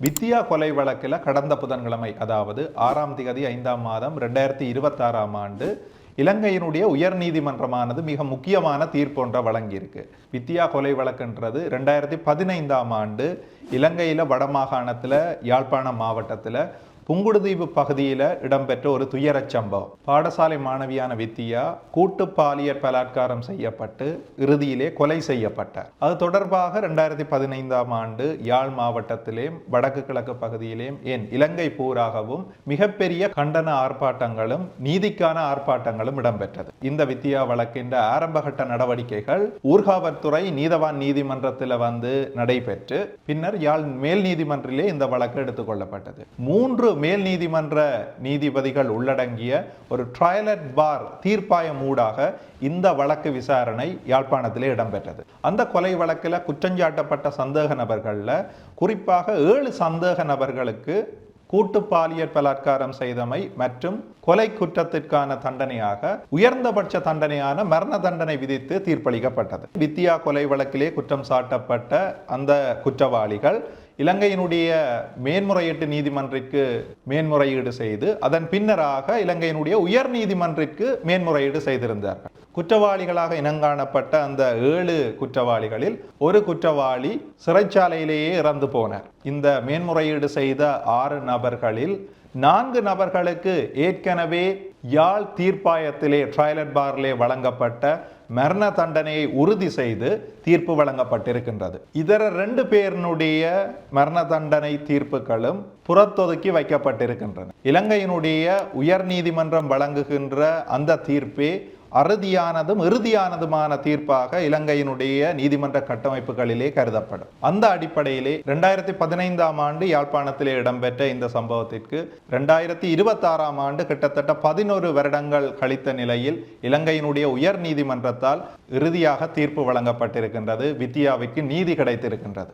வித்தியா கொலை வழக்கில் கடந்த புதன்கிழமை, அதாவது 6/5/5 2026 ஆண்டு இலங்கையினுடைய உயர் நீதிமன்றமானது மிக முக்கியமான தீர்ப்பு ஒன்றை வழங்கியிருக்கு. வித்தியா கொலை வழக்குன்றது 2015 ஆண்டு இலங்கையில் வடமாகாணத்தில் யாழ்ப்பாணம் மாவட்டத்தில் புங்குடுதீவு பகுதியில் இடம்பெற்ற ஒரு துயரச் சம்பவம். பாடசாலை மாணவியான வித்தியா கூட்டு பாலியல் பலாத்காரம் செய்யப்பட்டு இறுதியிலே கொலை செய்யப்பட்டார். அது தொடர்பாக 2015 ஆண்டு யாழ் மாவட்டத்திலேயும் வடக்கு கிழக்கு பகுதியிலேயும் ஏன் இலங்கை பூராகவும் மிகப்பெரிய கண்டன ஆர்ப்பாட்டங்களும் நீதிக்கான ஆர்ப்பாட்டங்களும் இடம்பெற்றது. இந்த வித்தியா வழக்கின் ஆரம்பகட்ட நடவடிக்கைகள் ஊர்காவற்துறை நீதவான் நீதிமன்றத்தில் நடைபெற்று பின்னர் யாழ் மேல் நீதிமன்றிலே இந்த வழக்கு எடுத்துக் கொள்ளப்பட்டது. 3 மேல் நீதிமன்ற நீதிபதிகள் உள்ளடங்கிய ஒரு ட்ரையல் அட் பார் தீர்ப்பாயம் ஊடாக இந்த வழக்கு விசாரணை யாழ்ப்பாணத்திலே இடம்பெற்றது. அந்த கொலை வழக்கில் குற்றஞ்சாட்டப்பட்ட சந்தேக நபர்கள்ல குறிப்பாக 7 சந்தேக நபர்களுக்கு கூட்டு பாலியல் பலாத்காரம் செய்தமை மற்றும் கொலை குற்றத்திற்கான தண்டனையாக உயர்ந்தபட்ச தண்டனையான மரண தண்டனை விதித்து தீர்ப்பளிக்கப்பட்டது. வித்தியா கொலை வழக்கிலே குற்றம் சாட்டப்பட்ட அந்த குற்றவாளிகள் இலங்கையினுடைய மேன்முறையீட்டு நீதிமன்றிற்கு மேன்முறையீடு செய்து அதன் பின்னராக இலங்கையினுடைய உயர் நீதிமன்றிற்கு மேன்முறையீடு செய்திருந்தார்கள். குற்றவாளிகளாக இனங்காணப்பட்ட அந்த 7 குற்றவாளிகளில் ஒரு குற்றவாளி சிறைச்சாலையிலேயே இறந்து போனார். இந்த மேன்முறையீடு செய்த 6 நபர்களில் 4 நபர்களுக்கு ஏற்கனவே யாழ் தீர்ப்பாயத்திலே ட்ரையல் அட் பார்லே வழங்கப்பட்ட மரண தண்டனையை உறுதி செய்து தீர்ப்பு வழங்கப்பட்டிருக்கின்றது. இதர 2 பேரினுடைய மரண தண்டனை தீர்ப்புகளும் புறத்தொதுக்கி வைக்கப்பட்டிருக்கின்றன. இலங்கையினுடைய உயர் நீதிமன்றம் வழங்குகின்ற அந்த தீர்ப்பே அறுதியானதும் இறுதியானதுமான தீர்ப்பாக இலங்கையினுடைய நீதிமன்ற கட்டமைப்புகளிலே கருதப்படும். அந்த அடிப்படையிலே 2015 ஆண்டு யாழ்ப்பாணத்திலே இடம்பெற்ற இந்த சம்பவத்திற்கு 2026 ஆண்டு கிட்டத்தட்ட 11 வருடங்கள் கழித்த நிலையில் இலங்கையினுடைய உயர் நீதிமன்றத்தால் இறுதியாக தீர்ப்பு வழங்கப்பட்டிருக்கின்றது. வித்தியாவிற்கு நீதி கிடைத்திருக்கின்றது.